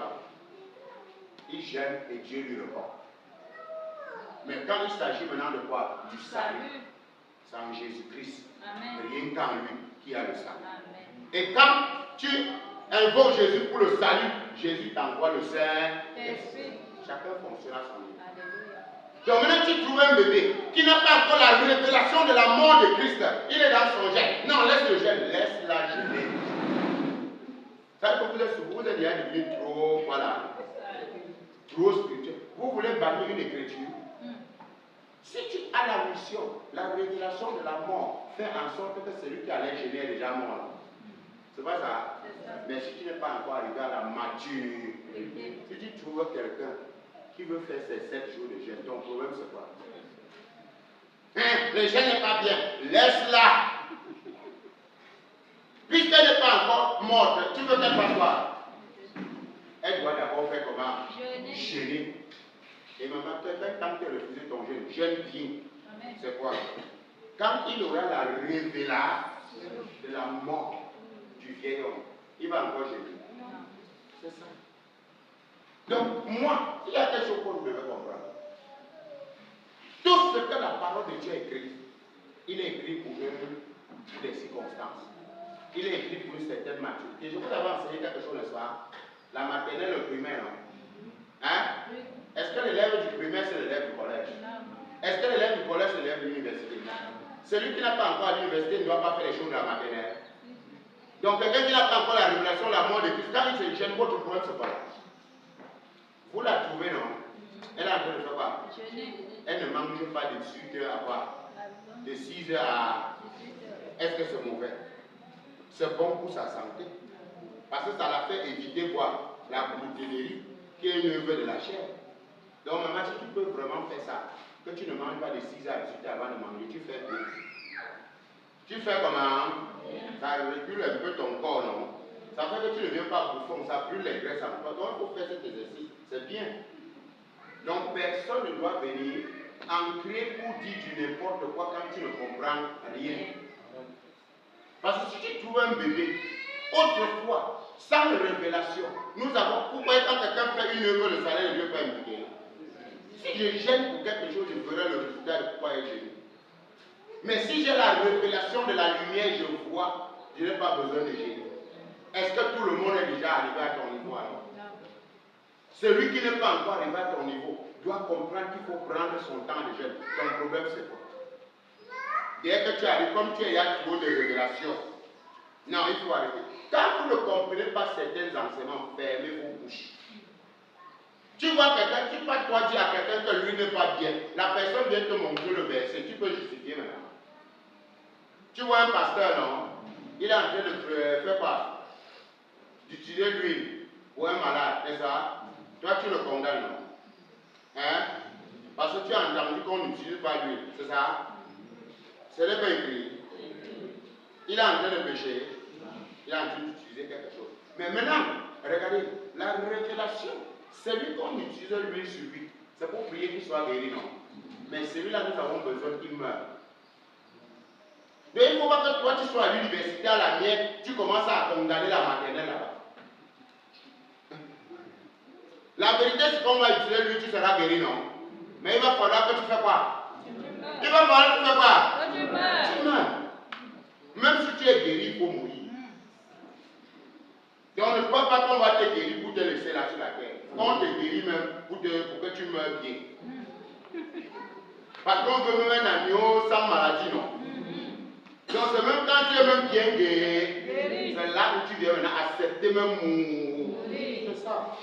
quoi? Il gêne et Dieu lui répond. Mais quand il s'agit maintenant de quoi? Du salut. C'est en Jésus-Christ. Rien qu'en lui qui a le salut. Amen. Et quand tu invoques Jésus pour le salut, Jésus t'envoie le Saint-Esprit. Chacun fonctionne à son niveau. Donc maintenant tu trouves un bébé qui n'a pas encore la révélation de la mort de Christ. Il est dans son gène. Non, laisse le gène, laisse-la gêner. Ça veut dire que vous êtes déjà devenu trop, voilà, trop spirituel. Vous voulez bannir une écriture. Si tu as la mission, la révélation de la mort, fais en sorte que celui qui allait gêner est déjà mort. C'est pas ça? Mais si tu n'es pas encore arrivé à la maturité, si tu trouves quelqu'un qui veut faire ses 7 jours de jeûne, ton problème c'est quoi? Le jeûne n'est pas bien, laisse-la. Puisqu'elle n'est pas encore morte, tu veux qu'elle fasse quoi? Elle doit d'abord faire comment? Jeûner. Et maman, quand tu as refusé ton jeûne, jeûne bien. C'est quoi? Quand il aura la révélation de la mort du vieil homme, il va encore jeûner. C'est ça. Donc, moi, il y a quelque chose que vous devez comprendre. Tout ce que la parole de Dieu écrit, il est écrit pour des circonstances. Il est écrit pour une certaine maturité. Je vous avais enseigné quelque chose le soir. La maternelle, le primaire, non? Hein? Est-ce que l'élève du primaire, c'est l'élève du collège? Est-ce que l'élève du collège, c'est l'élève de l'université? Celui qui n'a pas encore à l'université ne doit pas faire les choses de la maternelle. Donc, quelqu'un qui n'a pas encore la révélation, la mort de Christ, quand il se gêne, votre problème, c'est pas. Vous la trouvez, non? Elle a en train de faire quoi? Elle ne mange pas de 18 heures à quoi? De 6 heures à. Est-ce que c'est mauvais? C'est bon pour sa santé. Parce que ça la fait éviter quoi? La gloutonnerie, qui est une œuvre de la chair. Donc, maman, si tu peux vraiment faire ça, que tu ne manges pas de 6 heures à 18 heures avant de manger, tu fais bien. Tu fais comment? Ça régule un peu ton corps, non? Ça fait que tu ne deviens pas bouffon, ça brûle les graisses en toi. Donc, il faut faire cet exercice. C'est bien. Donc, personne ne doit venir ancrer ou dire du n'importe quoi quand tu ne comprends rien. Parce que si tu trouves un bébé, autrefois, sans révélation, nous avons. Pourquoi quand quelqu'un fait une œuvre, le salaire ne vient pas impliquer? Si je gêne pour quelque chose, je verrai le résultat de pourquoi il gêne. Mais si j'ai la révélation de la lumière, je vois, je n'ai pas besoin de gêner. Est-ce que tout le monde est déjà arrivé à ton niveau alors? Celui qui n'est pas encore arrivé à ton niveau doit comprendre qu'il faut prendre son temps de jeûne. Ton problème, c'est quoi? Dès que tu arrives, comme tu es, il y a trop de révélations. Non, il faut arrêter. Quand vous ne comprenez pas certains enseignements, fermez vos bouches. Tu vois quelqu'un, tu vas toi dire à quelqu'un que lui n'est pas bien. La personne vient te montrer le verset, tu peux justifier maintenant. Tu vois un pasteur, non? Il est en train de faire quoi? D'utiliser l'huile pour un malade, c'est ça? Toi, tu le condamnes, non? Hein? Parce que tu as entendu qu'on n'utilise pas l'huile, c'est ça? Ce n'est pas écrit. Il est en train de pécher. Il est en train d'utiliser quelque chose. Mais maintenant, regardez, la révélation, celui qu'on utilise l'huile sur lui, c'est pour prier qu'il soit guéri, non? Mais celui-là, nous avons besoin qu'il meure. Donc il ne faut pas que toi tu sois à l'université, à la mienne, tu commences à condamner la maternelle là-bas. La vérité, c'est qu'on va utiliser lui, tu seras guéri, non? Mais il va falloir que tu fais quoi? Il va falloir que tu fais quoi? Tu meurs. Même si tu es guéri, il faut mourir. Donc on ne croit pas qu'on va te guérir pour te laisser là sur la terre. On te guérit même pour que tu meurs bien. Parce qu'on veut même un agneau sans maladie, non? Donc c'est même quand tu es même bien guéri, c'est là où tu viens maintenant accepter même mourir. C'est ça.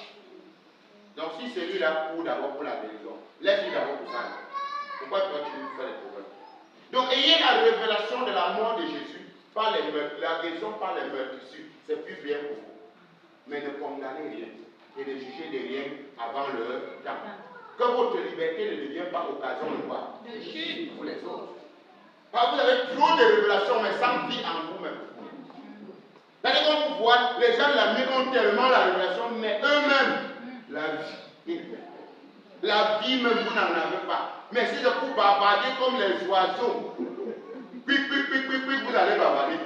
Donc si celui-là court d'abord pour la guérison, laisse-lui d'abord pour ça. Pourquoi toi tu lui fais les problèmes? Donc ayez la révélation de la mort de Jésus par les meurtres, la guérison par les meurtrissures, c'est plus bien pour vous. Mais ne condamnez rien et ne jugez de rien avant le temps. Que votre liberté ne devienne pas occasion de quoi? De chute pour les autres. Parce que vous avez trop de révélations, mais sans vie en vous-même. C'est-à-dire qu'on vous voit, les gens de la vie ont tellement la révélation, mais eux-mêmes, la vie. La vie même, vous n'en avez pas. Mais si je vous bavarder comme les oiseaux, puis, vous allez bavarder.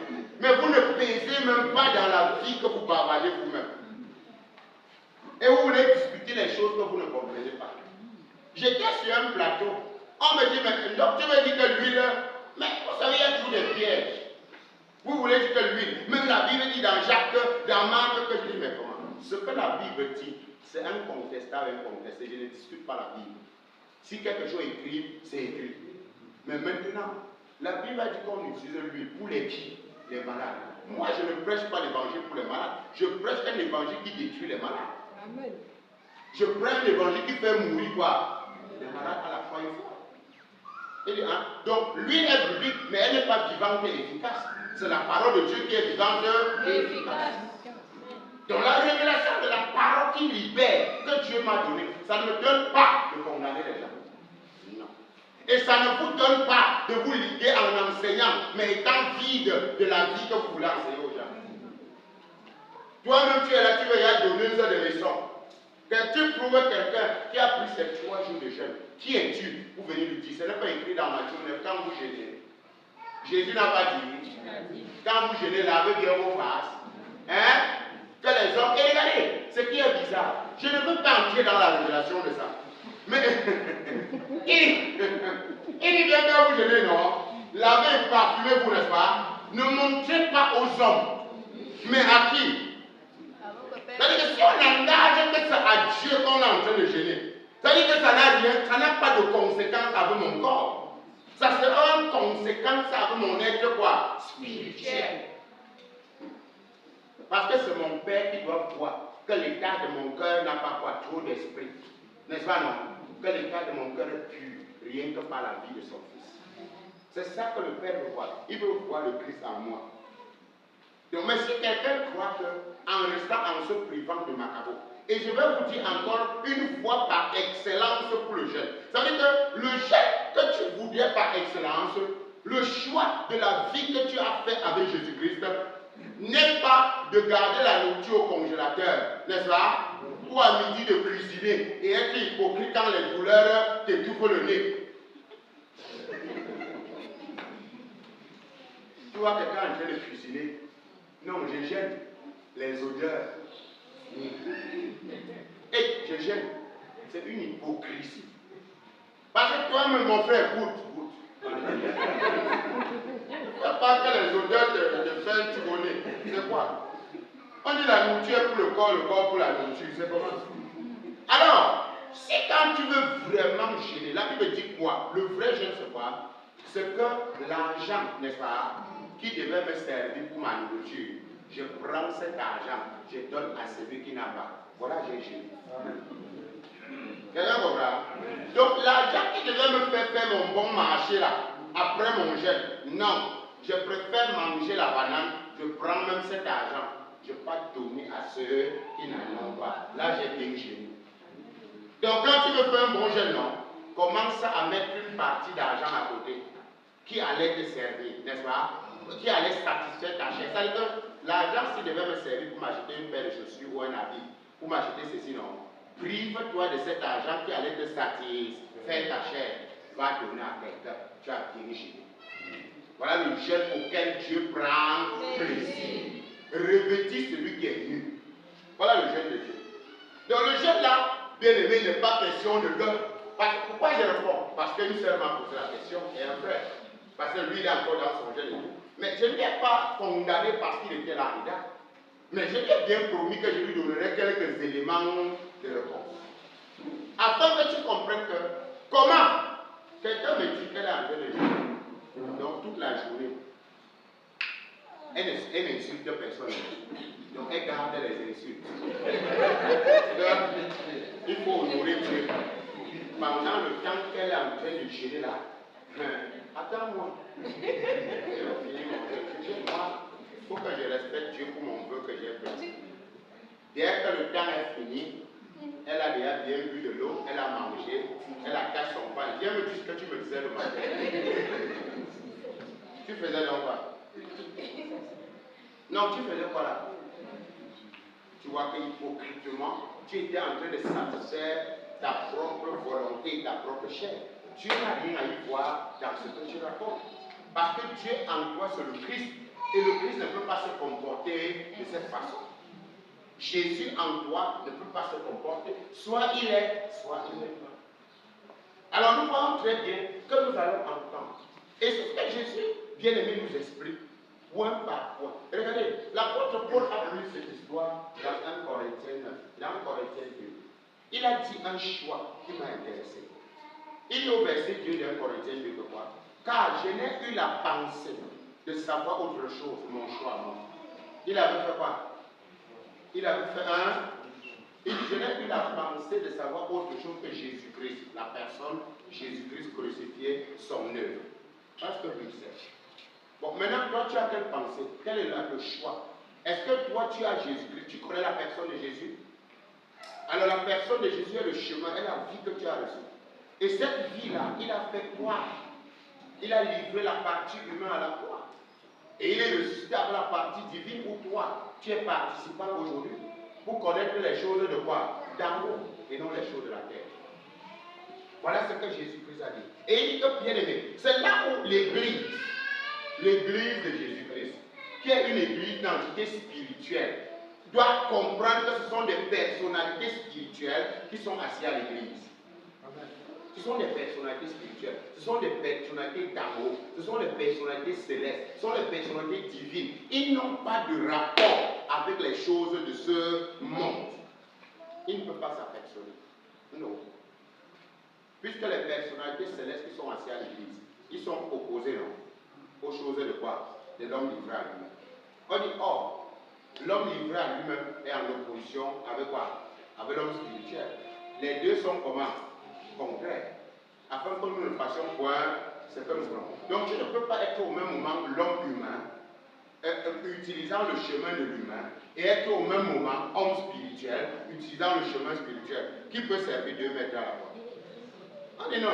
Mais vous ne pesez même pas dans la vie que vous bavardez vous-même. Et vous voulez discuter les choses que vous ne comprenez pas. J'étais sur un plateau. On me dit, mais donc tu me dis que l'huile, mais vous savez, il y a toujours des pièges. Vous voulez dire que l'huile, même la Bible dit dans Jacques, dans Marc, que je dis, mais comment? Ce que la Bible dit, c'est incontestable, incontesté. Je ne discute pas la Bible. Si quelque chose est écrit, c'est écrit. Mais maintenant, la Bible a dit qu'on utilise l'huile pour les qui? Les malades. Moi, je ne prêche pas l'évangile pour les malades. Je prêche un évangile qui détruit les malades. Amen. Je prêche un évangile qui fait mourir quoi? Les malades à la fois une fois. Donc, l'huile est biblique, mais elle n'est pas vivante et efficace. C'est la parole de Dieu qui est vivante et efficace. Donc, la révélation de la parole qui libère, que Dieu m'a donnée, ça ne me donne pas de condamner les gens. Non. Et ça ne vous donne pas de vous liguer en enseignant, mais étant vide de la vie que vous voulez enseigner aux gens. Toi-même, tu es là, tu veux y aller donner une heure de leçon. Quand tu trouves quelqu'un qui a pris ses 3 jours de jeûne, qui es-tu pour venir lui dire? Ce n'est pas écrit dans Matthieu 9, quand vous jeûnez. Jésus n'a pas dit, quand vous jeûnez, lavez bien vos faces. Hein? Que les hommes. Et regardez, ce qui est bizarre, je ne veux pas entrer dans la révélation de ça. Mais il dit bien quand vous jeûnez, non? Lavez et parfumez-vous, n'est-ce pas? Ne montrez pas aux hommes. Mais à qui? C'est-à-dire que si on engage que c'est à Dieu qu'on est en train de jeûner, c'est-à-dire que ça n'a rien, ça n'a pas de conséquences avec mon corps. Ça sera une conséquence avec mon être quoi? Spirituel. Parce que c'est mon Père qui doit voir que l'état de mon cœur n'a pas quoi? Trop d'esprit. N'est-ce pas non? Que l'état de mon cœur est pur, rien que par la vie de son Fils. C'est ça que le Père veut voir. Il veut voir le Christ en moi. Donc, mais si quelqu'un croit qu'en restant en se privant de Macabo, et je vais vous dire encore une fois par excellence pour le jeûne. Ça veut dire que le jeûne que tu voudrais par excellence, le choix de la vie que tu as fait avec Jésus-Christ, n'est pas de garder la nourriture au congélateur, n'est-ce pas? Ou à midi de cuisiner et être hypocrite quand les douleurs t'étouffent le nez. Tu vois quelqu'un en train de cuisiner. Non, je gêne les odeurs. Et je gêne. C'est une hypocrisie. Parce que toi-même, mon frère, goûte. Il n'y a pas que les odeurs de faire tironner. C'est quoi? On dit la nourriture pour le corps pour la nourriture. C'est comment? Alors, si quand tu veux vraiment gêner, la Bible dit quoi? Le vrai jeûne, c'est quoi? C'est que l'argent, n'est-ce pas, qui devait me servir pour ma nourriture, je prends cet argent, je donne à celui qui n'a pas. Voilà, j'ai gêné. Quelqu'un comprend? Donc, l'argent qui devait me faire mon bon marché là, après mon jeûne, non. Je préfère manger la banane, je prends même cet argent, je ne vais pas donner à ceux qui n'en ont pas. Là, j'ai bien gêné. Donc, quand tu veux faire un bon jeûne, non, commence à mettre une partie d'argent à côté qui allait te servir, n'est-ce pas? Qui allait satisfaire ta chair. C'est-à-dire que l'argent, s'il devait me servir pour m'acheter une paire de chaussures ou un habit, pour m'acheter ceci, non. Prive-toi de cet argent qui allait te satisfaire ta chair. Va donner à quelqu'un. Tu as bien gêné. Voilà le jeûne auquel Dieu prend plaisir. Revêtis celui qui est nu. Voilà le jeûne de Dieu. Donc le jeûne là, bien aimé, il n'est pas question de l'heure. Pourquoi je réponds? Parce qu'une sœur m'a posé la question et un frère. Parce que lui, il est encore dans son jeûne. Mais je ne l'ai pas condamné parce qu'il était là. Mais je lui ai bien promis que je lui donnerai quelques éléments de réponse. Afin que tu comprennes que comment quelqu'un me dit qu'elle est en train de jeûner. Donc toute la journée, elle n'insulte personne. Donc elle garde les insultes. Donc, il faut honorer Dieu. Pendant le temps qu'elle est en train de jeûner là, attends-moi. Je vais finir mon jeûne. Moi, il faut que je respecte Dieu pour mon vœu que j'ai fait. Dès que le temps est fini, elle a déjà bien bu de l'eau, elle a mangé, elle a caché son pain. Viens me dire ce que tu me disais le matin. Tu faisais donc quoi? Non, tu faisais quoi là? Tu vois qu'hypocritement, tu étais en train de satisfaire ta propre volonté, ta propre chair. Dieu n'a rien à y voir dans ce que tu racontes. Parce que Dieu en toi, c'est le Christ. Et le Christ ne peut pas se comporter de cette façon. Jésus en toi ne peut pas se comporter. Soit il est, soit il n'est pas. Alors nous voyons très bien que nous allons entendre. Et ce que Jésus, bien aimé, nous explique, point par point. Regardez, l'apôtre Paul a pris cette histoire dans 1 Corinthiens 2. Il a dit un choix qui m'a intéressé. Il dit au verset 2 de 1 Corinthiens 2 que quoi? Car je n'ai eu la pensée de savoir autre chose, mon choix, moi. Il avait fait quoi? Il avait fait il dit, je n'ai eu la pensée de savoir autre chose que Jésus-Christ, la personne Jésus-Christ crucifié, son œuvre. Parce que lui sait. Bon, maintenant, toi, tu as quelle pensée? Quel est le choix? Est-ce que toi, tu as Jésus-Christ? Tu connais la personne de Jésus? Alors, la personne de Jésus est le chemin, est la vie que tu as reçue. Et cette vie-là, il a fait quoi? Il a livré la partie humaine à la croix. Et il est ressuscité avec la partie divine où toi, tu es participant aujourd'hui pour connaître les choses de quoi? D'en haut et non les choses de la terre. Voilà ce que Jésus-Christ a dit. Et il dit que, bien aimé, c'est là où l'église de Jésus-Christ, qui est une église d'entité spirituelle, doit comprendre que ce sont des personnalités spirituelles qui sont assises à l'église. Ce sont des personnalités spirituelles, ce sont des personnalités d'amour, ce sont des personnalités célestes, ce sont des personnalités divines. Ils n'ont pas de rapport avec les choses de ce monde. Ils ne peuvent pas s'affectionner. Non. Puisque les personnalités célestes qui sont assises à l'église, ils sont opposés, non, aux choses de quoi? De l'homme livré à lui-même. On dit, or, l'homme livré à lui-même est en opposition avec quoi? Avec l'homme spirituel. Les deux sont comment? Contraires. Afin que nous ne fassions point ce que nous voulons. Donc tu ne peux pas être au même moment l'homme humain, utilisant le chemin de l'humain, et être au même moment homme spirituel, utilisant le chemin spirituel. Qui peut servir 2 maîtres à la fois? On dit non.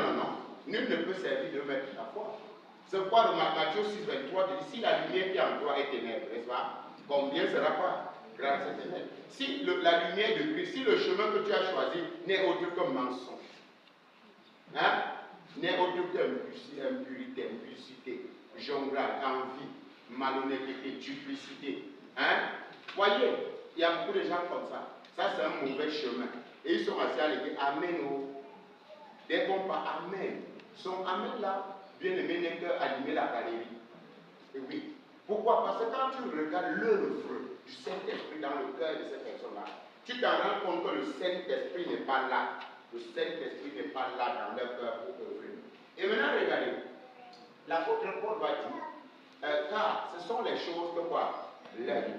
Nul ne peut servir 2 maîtres à la fois. C'est pourquoi dans Matthieu 6, 23, dit, si la lumière qui est en toi est ténèbre, n'est-ce pas? Combien sera quoi? Grâce à ténèbres. Si la lumière de Christ, si le chemin que tu as choisi n'est autre que mensonge, n'est autre que impurité, impulsité, jonglage, envie, malhonnêteté, duplicité. Voyez, il y a beaucoup de gens comme ça. Ça, c'est un mauvais chemin. Et ils sont assis à l'église. Amen. Dès qu'on parle Amen, son Amen là, bien aimé, n'est qu'animer la galerie. Et oui. Pourquoi? Parce que quand tu regardes l'œuvre du Saint-Esprit dans le cœur de cette personne-là, tu t'en rends compte que le Saint-Esprit n'est pas là. Le Saint-Esprit n'est pas là dans leur cœur pour œuvrer. Et maintenant, regardez. L'apôtre Paul va dire, car ce sont les choses que quoi? L'œil.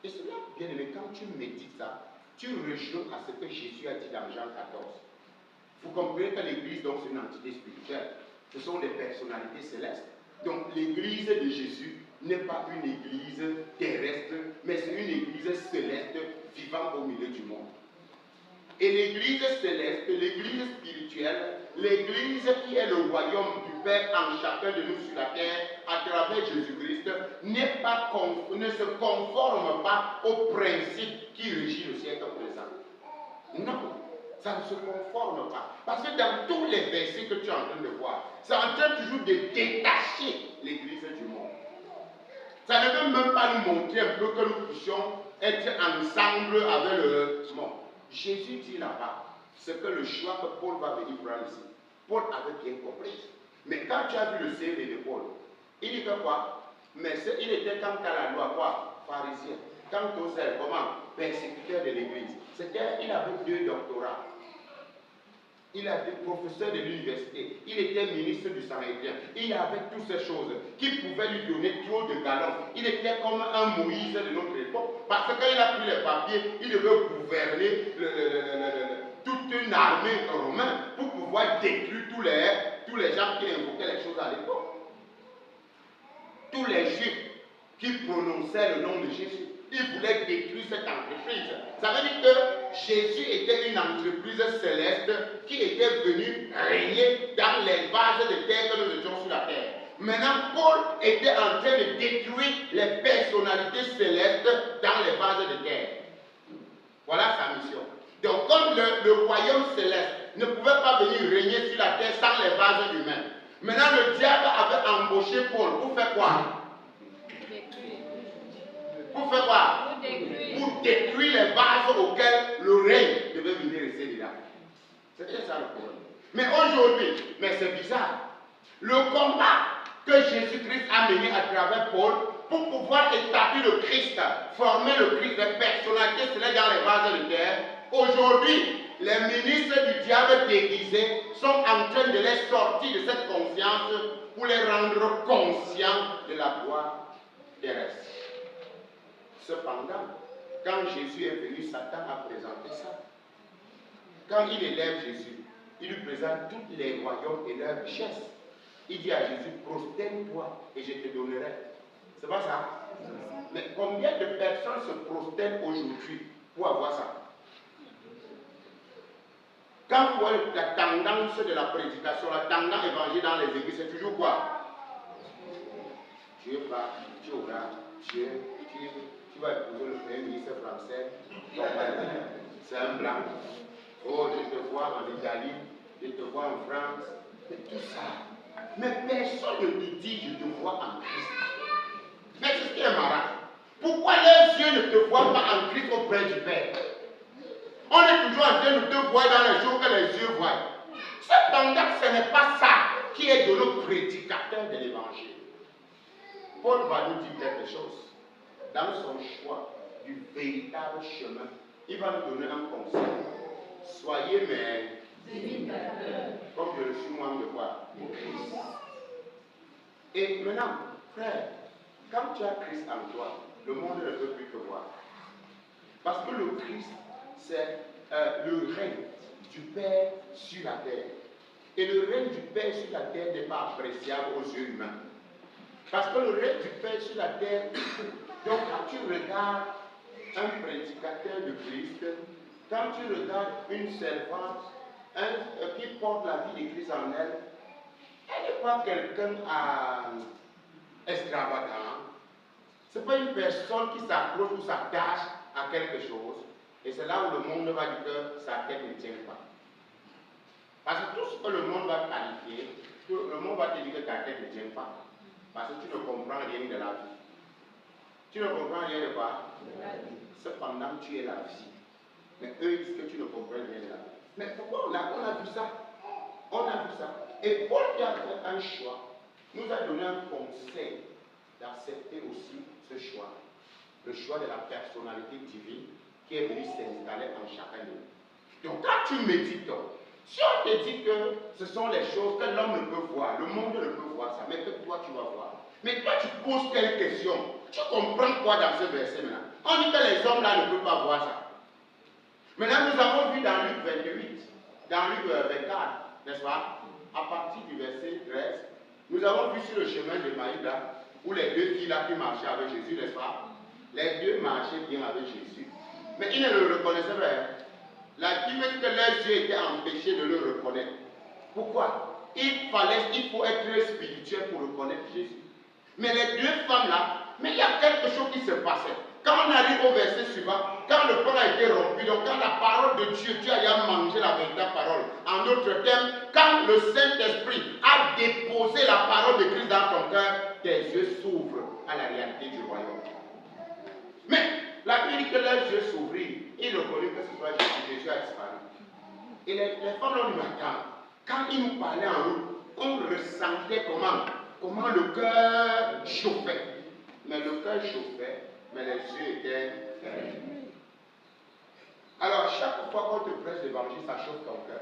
Et c'est là, bien aimé, quand tu médites ça, tu rejoins à ce que Jésus a dit dans Jean 14. Vous comprenez que l'église, donc, c'est une entité spirituelle. Ce sont des personnalités célestes. Donc, l'église de Jésus n'est pas une église terrestre, mais c'est une église céleste vivant au milieu du monde. Et l'église céleste, l'église spirituelle, l'église qui est le royaume du Père en chacun de nous sur la terre, à travers Jésus-Christ, ne se conforme pas au principe qui régit le siècle présent. Non, ça ne se conforme pas. Parce que dans tous les versets que tu es en train de voir, c'est en train toujours de détacher l'église du monde. Ça ne veut même pas nous montrer un peu que nous puissions être ensemble avec le monde. Jésus dit là-bas, c'est que le choix que Paul va venir prendre ici, Paul avait bien compris. Mais quand tu as vu le CV de Paul, il dit que quoi? Mais il était quant à la loi, quoi? Pharisien. Quant aux zèle, comment? Persécuteur de l'église. Il avait 2 doctorats. Il était professeur de l'université. Il était ministre du Sanhédrin. Il avait toutes ces choses qui pouvaient lui donner trop de galons. Il était comme un Moïse de notre époque. Parce que quand il a pris les papiers, il devait gouverner toute une armée romaine pour pouvoir détruire tous les gens qui invoquaient les choses à l'époque. Tous les Juifs qui prononçaient le nom de Jésus. Il voulait détruire cette entreprise. Ça veut dire que Jésus était une entreprise céleste qui était venue régner dans les vases de terre que nous étions sur la terre. Maintenant, Paul était en train de détruire les personnalités célestes dans les vases de terre. Voilà sa mission. Donc, comme le royaume céleste ne pouvait pas venir régner sur la terre sans les vases humains, maintenant le diable avait embauché Paul pour faire quoi? Pour faire quoi? Pour pour détruire les vases auxquels le règne devait venir rester dedans. C'était ça le problème. Mais aujourd'hui, mais c'est bizarre, le combat que Jésus-Christ a mené à travers Paul pour pouvoir établir le Christ, former le Christ, les personnalités célestes dans les vases de terre, aujourd'hui, les ministres du diable déguisés sont en train de les sortir de cette conscience pour les rendre conscients de la gloire terrestre. Cependant, quand Jésus est venu, Satan a présenté ça. Quand il élève Jésus, il lui présente tous les royaumes et leurs richesses. Il dit à Jésus, prosterne-toi et je te donnerai. C'est pas ça? Mais combien de personnes se prosternent aujourd'hui pour avoir ça? Quand vous voyez la tendance de la prédication, la tendance évangélique dans les églises, c'est toujours quoi? Dieu va, tu auras, tu vas épouser le premier ministre français, c'est un blanc. Oh, je te vois en Italie, je te vois en France, mais tout ça. Mais personne ne te dit je te vois en Christ. Mais c'est ce qui est marrant. Pourquoi les yeux ne te voient pas en Christ auprès du Père? On est toujours en train de te voir dans les jours que les yeux voient. Cependant, ce n'est pas ça qui est de nos prédicateurs de l'évangile. Paul va nous dire quelque chose. Dans son choix du véritable chemin, il va nous donner un conseil. Soyez mes imitateurs, comme je le suis moi de quoi? Et maintenant, frère, quand tu as Christ en toi, le monde ne peut plus te voir. Parce que le Christ, c'est le règne du Père sur la terre. Et le règne du Père sur la terre n'est pas appréciable aux yeux humains. Parce que le règne du Père sur la terre, donc quand tu regardes un prédicateur de Christ, quand tu regardes une servante qui porte la vie de Christ en elle, elle n'est pas quelqu'un extravagant. Ce n'est pas une personne qui s'accroche ou s'attache à quelque chose. Et c'est là où le monde va dire que sa tête ne tient pas. Parce que tout ce que le monde va qualifier, le monde va te dire que ta tête ne tient pas. Parce que tu ne comprends rien de la vie. Tu ne comprends rien de quoi? Cependant, tu es la vie. Mais eux disent que tu ne comprends rien de la vie. Mais pourquoi on a vu ça? On a vu ça. Et Paul qui a fait un choix, nous a donné un conseil d'accepter aussi ce choix. Le choix de la personnalité divine qui est venue s'installer en chacun de nous. Donc quand tu médites, si on te dit que ce sont les choses que l'homme ne peut voir, le monde ne peut voir ça, mais que toi tu vas voir. Mais toi tu poses quelle question? Tu comprends quoi dans ce verset maintenant? On dit que les hommes là ne peuvent pas voir ça. Maintenant nous avons vu dans Luc 28, dans Luc 24, n'est-ce pas? À partir du verset 13, nous avons vu sur le chemin de Maïs là, où les deux filles là qui marchaient avec Jésus, n'est-ce pas? Les deux marchaient bien avec Jésus. Mais ils ne le reconnaissaient pas. La Bible dit que leurs yeux étaient empêchés de le reconnaître. Pourquoi? Il faut être spirituel pour reconnaître Jésus. Mais les deux femmes là, mais il y a quelque chose qui se passait. Quand on arrive au verset suivant, quand le pain a été rompu, donc quand la parole de Dieu, tu as mangé la véritable parole. En d'autres termes, quand le Saint-Esprit a déposé la parole de Christ dans ton cœur, tes yeux s'ouvrent à la réalité du royaume. Mais la Bible dit que leurs yeux s'ouvrirent. Ils reconnurent que ce soit Jésus. Jésus a disparu. Et les femmes l'ont dit, quand il nous parlait en route, on ressentait comment le cœur chauffait. Mais le cœur chauffait, mais les yeux étaient fermés. Alors, chaque fois qu'on te prêche l'évangile, ça chauffe ton cœur.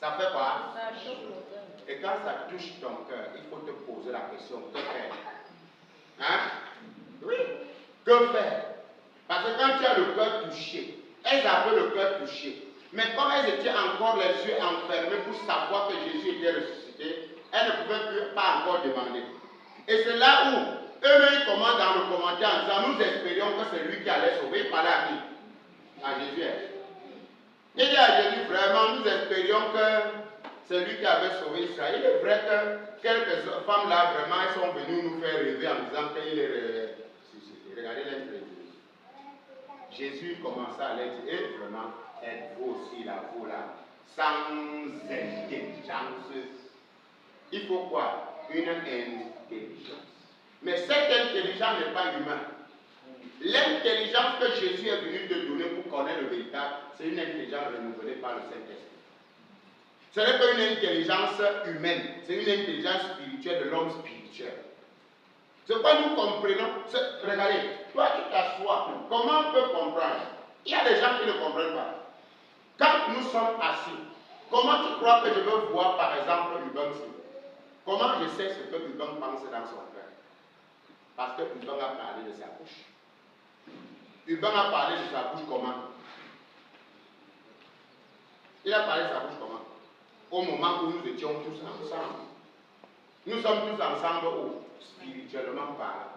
Ça fait quoi? Ça chauffe ton cœur. Et quand ça touche ton cœur, il faut te poser la question, que faire? Hein? Oui. Que faire? Parce que quand tu as le cœur touché, elles avaient le cœur touché. Mais comme elles étaient encore les yeux enfermés pour savoir que Jésus était ressuscité, elles ne pouvaient pas encore demander. Et c'est là où eux-mêmes commencent dans le commentaire en disant, nous espérions que c'est lui qui allait sauver. Il parlait à qui? À Jésus. Il dit à Jésus, vraiment, nous espérions que c'est lui qui avait sauvé Israël. Il est vrai que quelques femmes là, vraiment, elles sont venues nous faire rêver en disant qu'il est ressuscité. Regardez l'incrédulité. Jésus commença à leur dire, et vraiment, êtes-vous aussi là, vous là, sans intelligence. Il faut quoi? Une intelligence. Mais cette intelligence n'est pas humaine. L'intelligence que Jésus est venu te donner pour connaître le véritable, c'est une intelligence renouvelée par le Saint-Esprit. Ce n'est pas une intelligence humaine, c'est une intelligence spirituelle de l'homme spirituel. Ce que nous comprenons, regardez, toi tu t'assois, comment on peut comprendre? Il y a des gens qui ne comprennent pas. Quand nous sommes assis, comment tu crois que je veux voir par exemple Hubang? Comment je sais ce que Hubang pense dans son cœur? Parce que Hubang a parlé de sa bouche. Hubang a parlé de sa bouche comment? Il a parlé de sa bouche comment? Au moment où nous étions tous ensemble. Nous sommes tous ensemble où? Spirituellement parlant.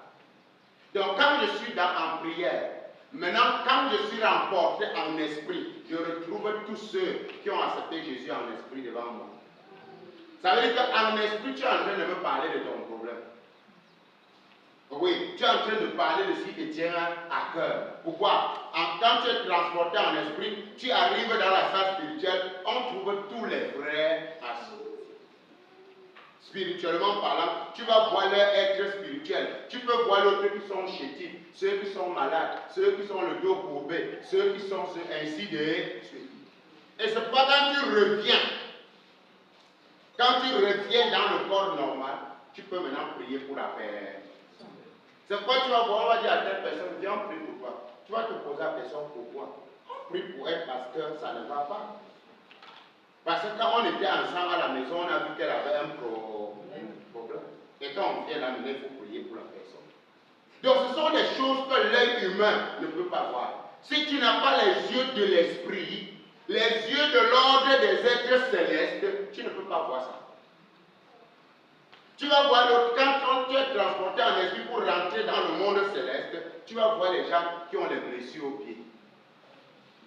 Donc quand je suis en prière, maintenant quand je suis remporté en esprit, je retrouve tous ceux qui ont accepté Jésus en esprit devant moi. Ça veut dire qu'en esprit, tu es en train de me parler de ton problème. Oui, tu es en train de parler de ce qui te tient à cœur. Pourquoi? Quand tu es transporté en esprit, tu arrives dans la salle spirituelle, on trouve tous les frères assis. Spirituellement parlant, tu vas voir leur être spirituel. Tu peux voir l'autre qui sont chétifs, ceux qui sont malades, ceux qui sont le dos courbé, ceux qui sont ainsi de suite. Et c'est pas quand tu reviens dans le corps normal, tu peux maintenant prier pour la paix. C'est quoi tu vas voir, on va dire à telle personne, viens on prie pour toi. Tu vas te poser la question pourquoi? On prie pour elle parce que ça ne va pas. Parce que quand on était ensemble à la maison, on a vu qu'elle avait un problème. Et quand on vient l'amener, il faut prier pour la personne. Donc ce sont des choses que l'œil humain ne peut pas voir. Si tu n'as pas les yeux de l'esprit, les yeux de l'ordre des êtres célestes, tu ne peux pas voir ça. Tu vas voir quand tu es transporté en esprit pour rentrer dans le monde céleste, tu vas voir les gens qui ont les blessures aux pieds.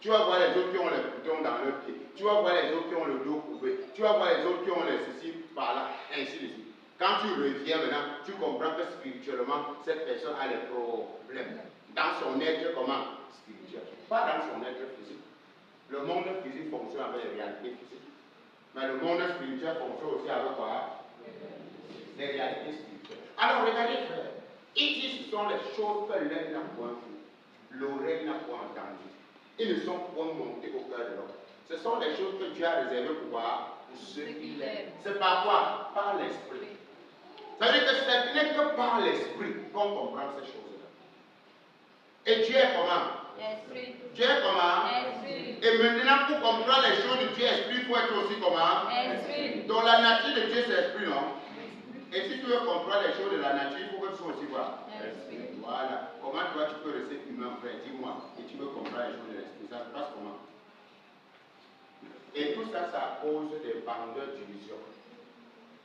Tu vas voir les autres qui ont les boutons dans leurs pieds. Tu vas voir les autres qui ont le dos coupé. Tu vas voir les autres qui ont les ceci par là, ainsi de suite. Quand tu reviens maintenant, tu comprends que spirituellement, cette personne a des problèmes. Dans son être, comment? Spirituel. Pas dans son être physique. Le monde physique fonctionne avec les réalités physiques. Mais le monde spirituel fonctionne aussi avec quoi? Les réalités spirituelles. Alors regardez frère, ici ce sont les choses que l'œil n'a point vues, l'oreille n'a point entendues. Ils ne sont point montés au cœur de l'homme. Ce sont des choses que Dieu a réservées pour ceux qui l'aiment. C'est par quoi? Par l'esprit. Ça veut dire que ce n'est que par l'esprit qu'on comprend ces choses-là. Et Dieu est comment? Esprit. Dieu est comment? Esprit. Et maintenant, pour comprendre les choses de Dieu esprit, il faut être aussi comment? Esprit. Donc la nature de Dieu c'est esprit, non? Et si tu veux comprendre les choses de la nature, il faut que tu sois aussi quoi? Esprit. Voilà. Comment toi tu peux rester humain, frère? Dis-moi. Et tu veux comprendre les choses de l'esprit. Ça se passe comment? Et tout ça, ça cause des vendeurs d'illusions.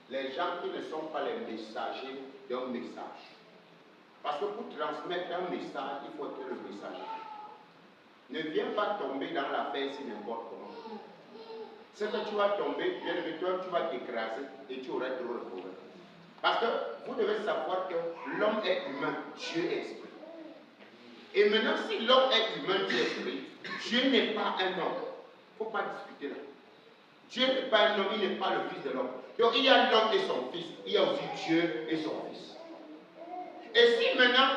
Les gens qui ne sont pas les messagers d'un message. Parce que pour transmettre un message, il faut être le messager. Ne viens pas tomber dans la si n'importe comment. C'est que tu vas tomber, bien aimé, toi, tu vas t'écraser et tu auras trop de problèmes. Parce que vous devez savoir que l'homme est humain, Dieu est esprit. Et maintenant, si l'homme est humain, Dieu est esprit, Dieu n'est pas un homme. Il ne faut pas discuter là. Dieu n'est pas un homme, il n'est pas le fils de l'homme. Donc il y a l'homme et son fils, il y a aussi Dieu et son fils. Et si maintenant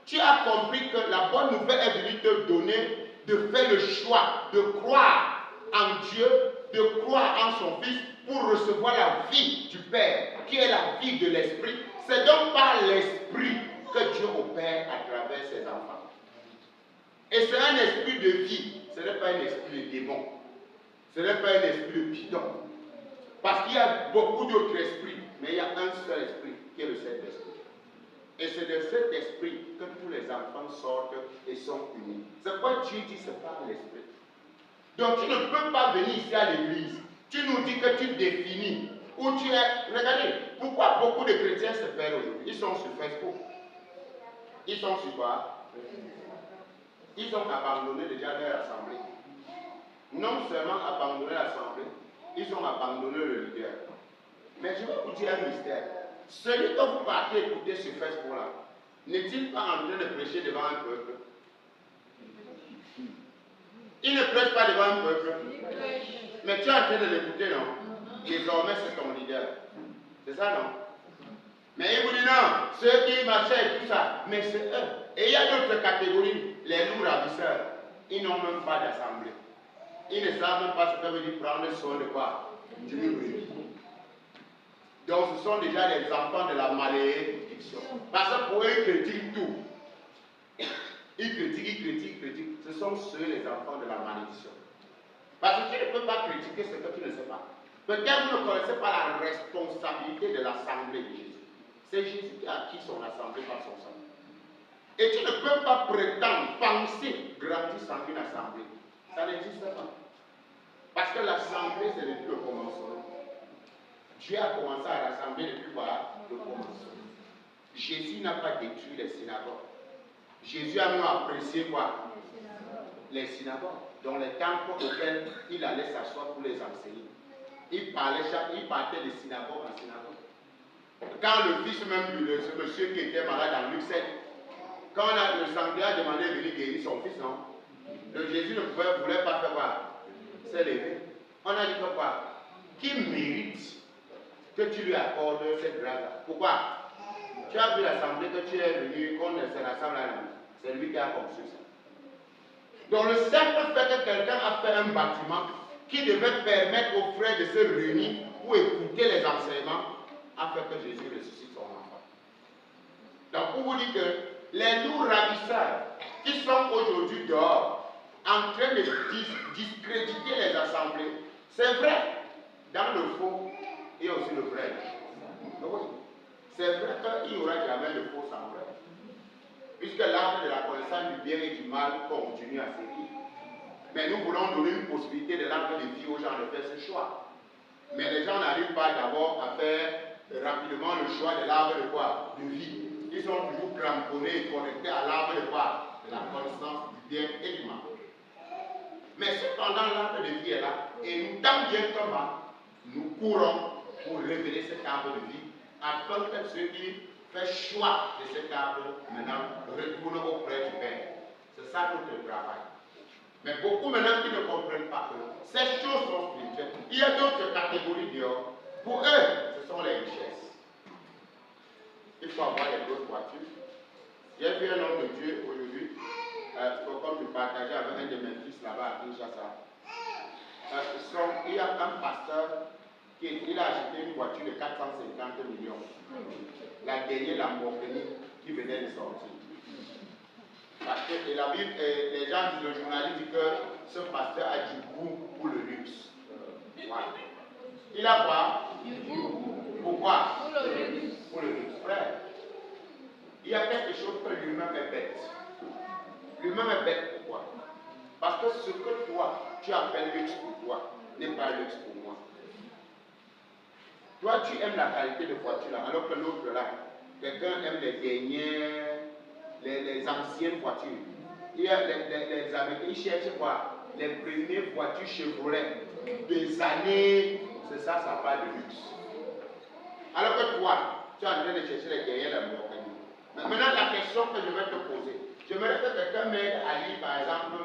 tu as compris que la bonne nouvelle est venue te donner de faire le choix de croire en Dieu, de croire en son fils pour recevoir la vie du Père, qui est la vie de l'esprit, c'est donc par l'esprit que Dieu opère à travers ses enfants. Et c'est un esprit de vie, ce n'est pas un esprit de démon. Ce n'est pas un esprit de bidon. Parce qu'il y a beaucoup d'autres esprits, mais il y a un seul esprit qui est le Saint-Esprit. Et c'est de cet esprit que tous les enfants sortent et sont unis. C'est quoi Dieu dit, c'est par l'esprit. Donc tu ne peux pas venir ici à l'église. Tu nous dis que tu définis où tu es. Regardez, pourquoi beaucoup de chrétiens se perdent aujourd'hui? Ils sont sur Facebook. Ils sont sur quoi? Ils ont abandonné déjà leur assemblée. Non seulement abandonné l'assemblée, ils ont abandonné le leader. Mais je vais vous dire un mystère. Celui que vous partez écouter sur Facebook-là, n'est-il pas en train de prêcher devant un peuple? Il ne prêche pas devant un peuple. Mais tu es en train de l'écouter, non? Désormais, c'est ton leader. C'est ça, non? Mais il vous dit non, ceux qui m'achètent, tout ça, mais c'est eux. Et il y a d'autres catégories, les loups ravisseurs, ils n'ont même pas d'assemblée. Ils ne savent même pas ce que veut dire prendre soin de quoi? Du brebis. Donc ce sont déjà les enfants de la malédiction. Parce que pour eux, ils critiquent tout. Ils critiquent. Ce sont ceux les enfants de la malédiction. Parce que tu ne peux pas critiquer ce que tu ne sais pas. Peut-être vous ne connaissez pas la responsabilité de l'assemblée de Jésus. C'est Jésus qui a acquis son assemblée par son sang. Et tu ne peux pas prétendre, penser, grandir sans une assemblée. Ça n'existe pas. Parce que l'assemblée, c'est depuis le commencement. Dieu a commencé à rassembler depuis quoi? Le commencement. Jésus n'a pas détruit les synagogues. Jésus a même apprécié quoi? Les synagogues. Dans les temples auxquels il allait s'asseoir pour les enseigner. Il partait de synagogue en synagogue. Quand le fils même de ce monsieur qui était malade dans Luc 7, quand le sanglier a demandé de venir guérir son fils, non? Le Jésus ne voulait pas faire quoi? C'est levé. On a dit que quoi? Qui mérite que tu lui accordes cette grâce-là? Pourquoi? Tu as vu l'assemblée que tu es venu, qu'on se rassemble là, c'est lui qui a conçu ça. Donc le simple fait que quelqu'un a fait un bâtiment qui devait permettre aux frères de se réunir pour écouter les enseignements, a fait que Jésus ressuscite son enfant. Donc pour vous dire que les loups ravisseurs qui sont aujourd'hui dehors, en train de discréditer les assemblées, c'est vrai. Dans le faux, il y a aussi le vrai. Oui. C'est vrai qu'il n'y aura jamais de faux sans vrai. Puisque l'arbre de la connaissance du bien et du mal continue à sévir. Mais nous voulons donner une possibilité de l'arbre de vie aux gens de faire ce choix. Mais les gens n'arrivent pas d'abord à faire rapidement le choix de l'arbre de quoi? De vie. Ils sont toujours cramponnés et connectés à l'arbre de quoi? De la connaissance du bien et du mal. Mais cependant, l'arbre de vie est là. Et nous, tant bien que mal, nous courons pour révéler cet arbre de vie, afin que ceux qui font choix de cet arbre, maintenant, retournent auprès du Père. C'est ça notre travail. Mais beaucoup maintenant qui ne comprennent pas que ces choses sont spirituelles. Il y a d'autres catégories dehors. Pour eux, ce sont les richesses. Il faut avoir les grosses voitures. J'ai vu un homme de Dieu aujourd'hui, comme je partageais avec un de mes fils là-bas à Kinshasa. Il y a un pasteur il a acheté une voiture de 450 millions. La dernière Lamborghini qui venait de sortir. Parce que la Bible, les gens disent, le journaliste dit que ce pasteur a du goût pour le luxe. Voilà. Il a quoi? Pourquoi? Pour le luxe. Pour le luxe, frère. Il y a quelque chose que lui-même est bête. Lui-même est bête pourquoi? Parce que ce que toi, tu appelles luxe pour toi, n'est pas luxe pour moi. Toi, tu aimes la qualité de voiture là, alors que l'autre là, quelqu'un aime les dernières, les anciennes voitures. Il y a les Américains, ils cherchent quoi? Les premières voitures Chevrolet des années, c'est ça, ça parle de luxe. Alors que toi, tu es en train de chercher les dernières Lamborghini. Maintenant, la question que je vais te poser, j'aimerais que quelqu'un m'aide à lire par exemple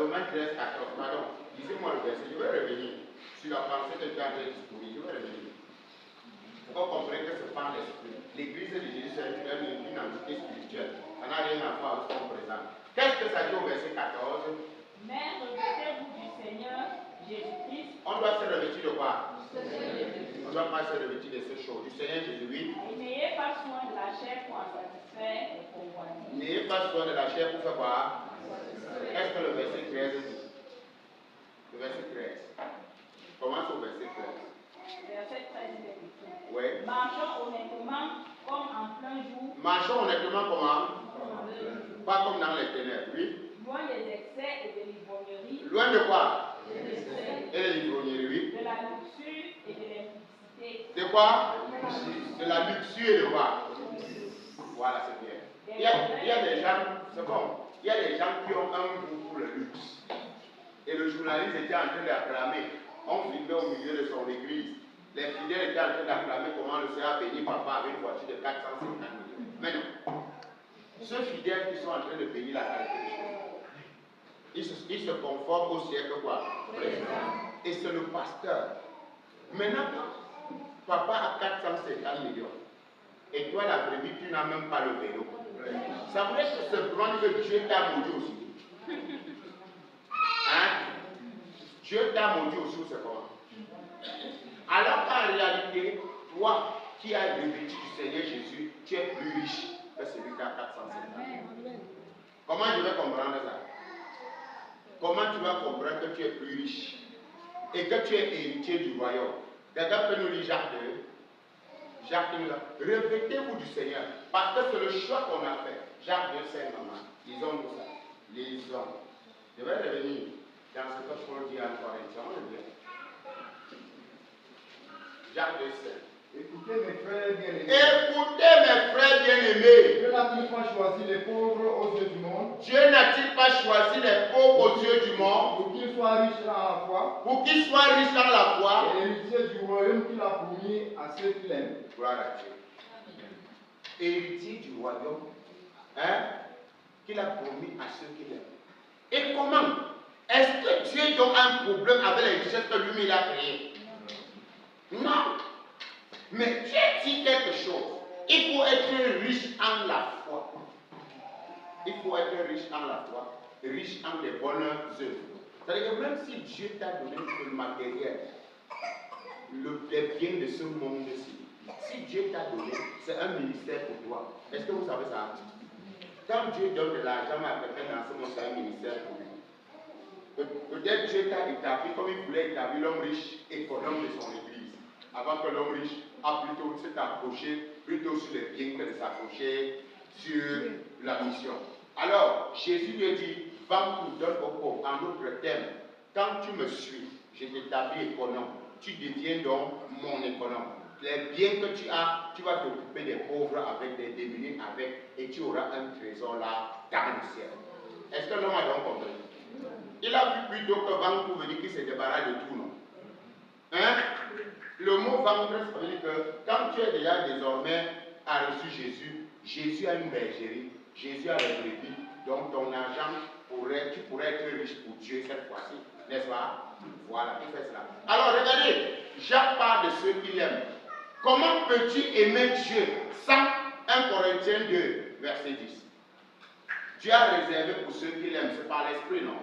Romains 13, 14, pardon, lisez-moi le verset, je vais revenir sur la pensée que tu as disposée, je vais revenir. Il faut comprendre que c'est par l'esprit. L'église de Jésus, c'est une entité spirituelle. Ça n'a rien à voir avec son présent. Qu'est-ce que ça dit au verset 14? Mais revêtez-vous du Seigneur Jésus-Christ. On doit se revêtir de quoi? On ne doit pas se revêtir de ces choses. Du Seigneur Jésus-Christ. Et n'ayez pas soin de la chair pour en satisfaire les convoitises. N'ayez pas soin de la chair pour faire quoi? Qu'est-ce que le verset 13 dit? Le verset 13. Commence au verset 13. Verset 13 dit. Oui. Marchons honnêtement comme en plein jour. Marchons honnêtement comment? Pas comme dans les ténèbres, oui. Loin des excès et de l'ivrognerie. Loin de quoi? Des excès. Et de l'ivrognerie, oui. De la luxure et de l'impudicité. De quoi? De la luxure et de quoi? Voilà, c'est bien. Il y a des gens, c'est bon, il y a des gens qui ont un goût pour le luxe. Et le journaliste était en train d'acclamer. On vivait au milieu de son église. Les fidèles étaient en train d'acclamer comment le Seigneur a béni papa avec une voiture de 450 millions. Mais non. Ceux fidèles qui sont en train de payer la qualité des choses, ils se conforment au siècle quoi? Et c'est le pasteur. Maintenant, papa a 450 millions. et toi l'après-midi, tu n'as même pas le vélo. Ça voudrait se prendre que Dieu t'a maudit aussi. Hein? Dieu t'a maudit aussi, c'est comment? Alors qu'en réalité, toi qui as revêtu du Seigneur Jésus, tu es plus riche que celui qui a 450. Comment je vais comprendre ça? Comment tu vas comprendre que tu es plus riche et que tu es héritier du royaume? Quelqu'un peut nous lire Jacques 2. Jacques 2, revêtez-vous du Seigneur, parce que c'est le choix qu'on a fait. Jacques 2, 5, maman. Lisons tout ça. Lisons. Je vais revenir dans ce que Paul dit en Corinthiens. Jacques 2, 5. Écoutez mes frères bien-aimés. Écoutez mes frères bien-aimés. Dieu n'a-t-il pas choisi les pauvres aux yeux du monde? Dieu n'a-t-il pas choisi les pauvres aux yeux du monde Pour qu'ils soient riches dans la foi? Pour qu'ils soient riches dans la foi Et héritiers du royaume qu'il a promis à ceux qui l'aiment. Gloire à Dieu. Héritier du royaume, hein, qu'il a promis à ceux qui l'aiment. Et comment? Est-ce que Dieu donc a un problème avec les richesses que lui-même il a créées? Non. Mais Dieu dit quelque chose. Il faut être riche en la foi. Il faut être riche en la foi, riche en les bonnes œuvres. C'est-à-dire que même si Dieu t'a donné le matériel, les biens de ce monde-ci, si Dieu t'a donné, c'est un ministère pour toi. Est-ce que vous savez ça? Quand Dieu donne de l'argent à quelqu'un dans ce monde, c'est un ministère pour lui. Peut-être Dieu t'a établi comme il voulait établir l'homme riche économe de son église. Avant que l'homme riche a plutôt s'est accroché plutôt sur les biens que de s'accrocher sur la mission. Alors, Jésus lui dit, vends tout, donne aux pauvres. En d'autres termes, quand tu me suis, je t'établis économe. Tu deviens donc mon économe. Les biens que tu as, tu vas t'occuper des pauvres avec, des démunis avec, et tu auras un trésor là dans le ciel. Est-ce que l'homme a donc compris? Il a vu plutôt que vendre tout veut dire qu'il se débarrasse de tout, non? Hein? Le mot vendre, ça veut dire que quand tu es déjà désormais a reçu Jésus, Jésus a une bergerie, Jésus a les brebis, donc ton argent, tu pourrais être riche pour Dieu cette fois-ci, n'est-ce pas? Voilà, il fait cela. Alors regardez, Jacques parle de ceux qui l'aiment. Comment peux-tu aimer Dieu sans 1 Corinthiens 2, verset 10? Dieu a réservé pour ceux qui l'aiment, c'est par l'esprit, non?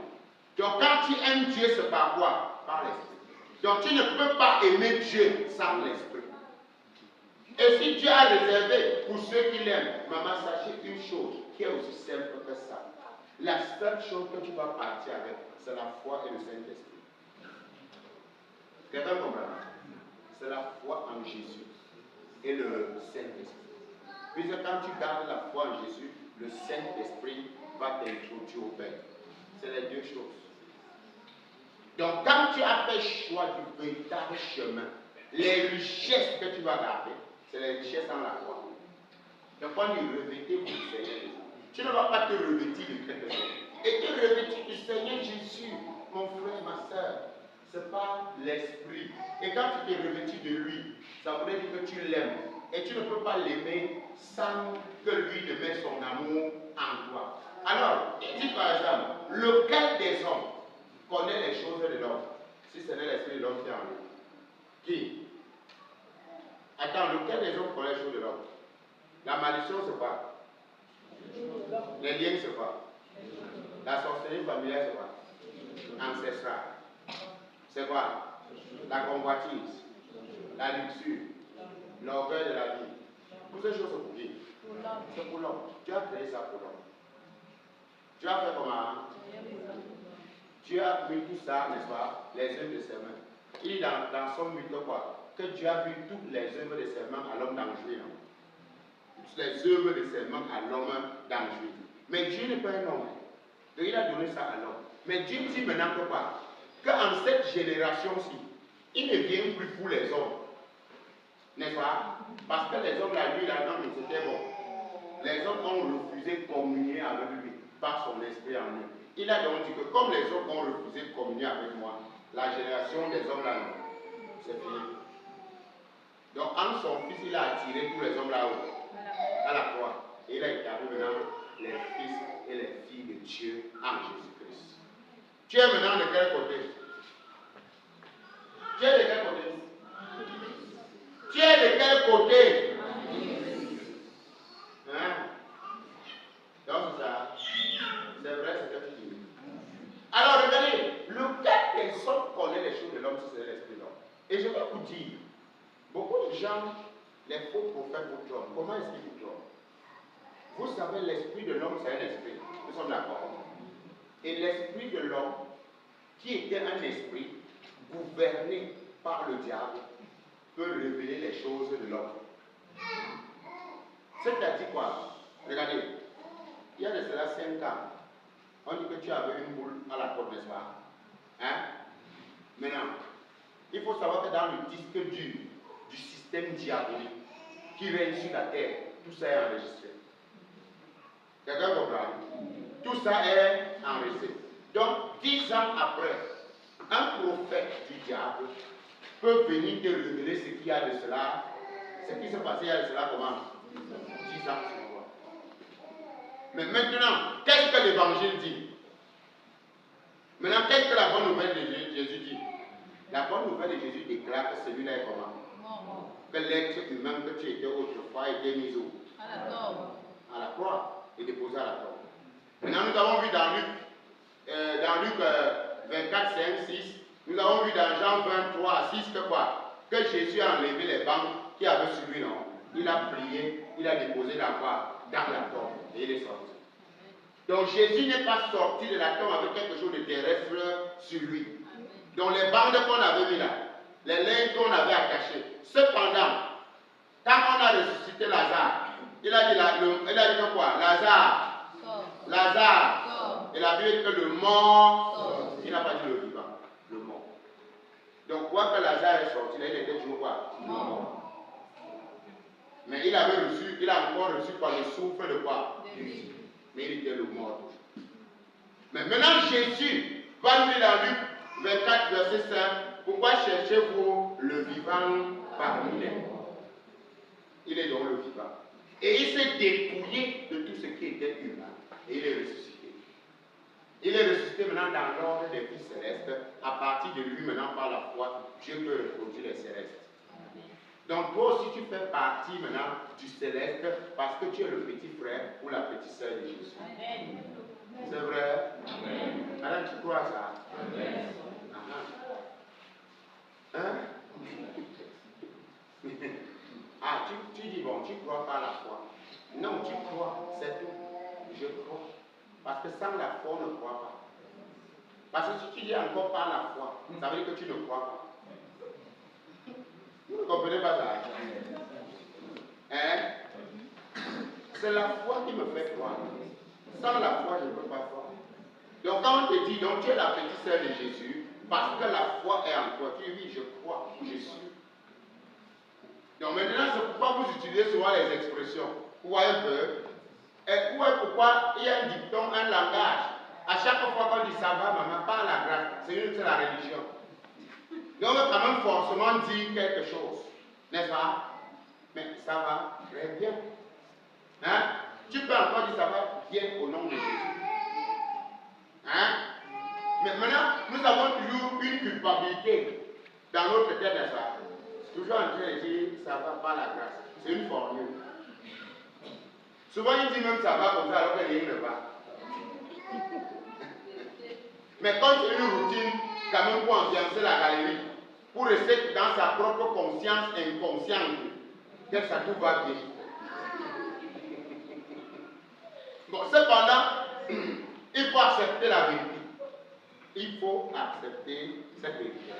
Donc quand tu aimes Dieu, c'est par quoi? Par l'esprit. Donc tu ne peux pas aimer Dieu sans l'esprit. Et si Dieu a réservé pour ceux qui l'aiment, maman, sachez une chose qui est aussi simple que ça. La seule chose que tu vas partir avec, c'est la foi et le Saint-Esprit. Quelqu'un comprend? C'est la foi en Jésus et le Saint-Esprit. Puisque quand tu gardes la foi en Jésus, le Saint-Esprit va t'introduire au Père. C'est les deux choses. Donc quand tu as fait choix du véritable chemin, les richesses que tu vas garder, c'est les richesses dans la foi. Donc quand tu revêtis du Seigneur Jésus, tu ne vas pas te revêtir de quelque chose. Et te revêtir du Seigneur Jésus, mon frère, ma soeur, c'est pas l'esprit. Et quand tu te revêtis de lui, ça voudrait dire que tu l'aimes. Et tu ne peux pas l'aimer sans que lui ne mette son amour en toi. Alors, il dit par exemple, lequel des hommes connaît les choses de l'homme, si ce n'est l'esprit de l'homme qui est en lui? Qui? Attends, lequel des hommes connaît les choses de l'homme? La malédiction, c'est quoi? Les liens, c'est quoi? La sorcellerie familiale, c'est quoi? Ancestrale. C'est quoi? La convoitise, la luxure, l'orgueil de la vie. Toutes ces choses, c'est pour qui? C'est pour l'homme. Tu as créé ça pour l'homme. Tu as fait comment? Dieu a mis tout ça, n'est-ce pas? Les œuvres de ses mains. Il dit dans son mythe quoi? Que Dieu a vu toutes les œuvres de ses mains à l'homme dangereux. Toutes les œuvres de ses mains à l'homme dangereux. Mais Dieu n'est pas un homme. Donc il a donné ça à l'homme. Mais Dieu dit maintenant que quoi? Qu'en cette génération-ci, il ne vient plus pour les hommes. N'est-ce pas? Parce que les hommes, la nuit, là, non, mais c'était bon. Les hommes ont refusé de communier avec lui par son esprit en eux. Il a donc dit que comme les hommes ont refusé de communier avec moi, la génération des hommes là, c'est fini. Donc, en son fils, il a attiré tous les hommes là-haut, à la croix. Et il a établi maintenant les fils et les filles de Dieu en Jésus-Christ. Tu es maintenant de quel côté? Tu es de quel côté? Tu es de quel côté? gens, les faux prophètes vous trompent. Comment est-ce qu'ils vous trompent? Vous savez, l'esprit de l'homme, c'est un esprit. Nous sommes d'accord. Et l'esprit de l'homme, qui était un esprit gouverné par le diable, peut révéler les choses de l'homme. C'est-à-dire quoi? Regardez, il y a de cela 5 ans. On dit que tu avais une boule à la porte, n'est-ce pas? Hein? Maintenant, il faut savoir que dans le disque dur du système diabolique qui règne sur la terre, tout ça est enregistré. Quelqu'un comprend? Tout ça est enregistré. Donc, 10 ans après, un prophète du diable peut venir te révéler ce qu'il y a de cela, ce qui s'est passé il y a de cela comment? 10 ans sur toi. Mais maintenant, qu'est-ce que l'évangile dit? Maintenant, qu'est-ce que la bonne nouvelle de Jésus dit? La bonne nouvelle de Jésus déclare que celui-là est comment? Que l'être humain que tu étais autrefois était mis où? À la croix et déposé à la croix. Maintenant, nous avons vu dans Luc 24, 5, 6, nous avons vu dans Jean 23, 6 que quoi? Que Jésus a enlevé les bancs qui avaient sur lui, non? Il a prié, il a déposé la croix dans la tombe et il est sorti. Donc Jésus n'est pas sorti de la tombe avec quelque chose de terrestre sur lui. Donc les bandes qu'on avait mis là, les linges qu'on avait attachés. Cependant, quand on a ressuscité Lazare, il a dit que quoi? Lazare. Et la Bible dit que le mort, il n'a pas dit le vivant, le mort. Donc quoi que Lazare est sorti, là, il était toujours quoi? Mort. Mais il a encore reçu par le souffle de quoi? Mais il était le mort. Mais maintenant Jésus va nous dire dans Luc 24, verset 5, pourquoi cherchez-vous le vivant parmi les morts? Il est donc le vivant. Et il s'est dépouillé de tout ce qui était humain. Et il est ressuscité. Il est ressuscité maintenant dans l'ordre des vies célestes. À partir de lui, maintenant, par la foi, Dieu peut reproduire les célestes. Donc toi aussi, tu fais partie maintenant du céleste parce que tu es le petit frère ou la petite sœur de Jésus. C'est vrai? Alors tu crois ça? Hein? Ah, tu dis, bon, tu crois par la foi. Non, tu crois, c'est tout. Je crois. Parce que sans la foi, on ne croit pas. Parce que si tu dis encore par la foi, ça veut dire que tu ne crois pas. Vous ne comprenez pas ça? Hein? C'est la foi qui me fait croire. Sans la foi, je ne peux pas croire. Donc quand on te dit, donc tu es la petite sœur de Jésus, parce que la foi est en toi, tu dis oui, je crois, je suis. Donc maintenant, c'est pourquoi vous utilisez souvent les expressions. Vous voyez un peu? Et pourquoi il y a un dicton, un langage. À chaque fois qu'on dit ça va, maman, par la grâce, c'est la religion. Donc on veut quand même forcément dire quelque chose. N'est-ce pas? Mais ça va très bien. Hein? Tu peux encore dire ça va bien au nom de Jésus. Hein? Mais maintenant, nous avons toujours une culpabilité dans notre tête, n'est-ce pas? Toujours en train de dire ça va par la grâce. C'est une formule. Souvent, il dit même ça va comme ça alors que rien ne va. Mais quand c'est une routine, quand même pour ambiancer la galerie, pour rester dans sa propre conscience inconsciente, que ça tout va bien. Bon, cependant, il faut accepter la vérité. Il faut accepter cette vérité.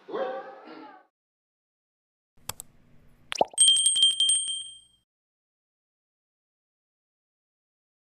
Oui.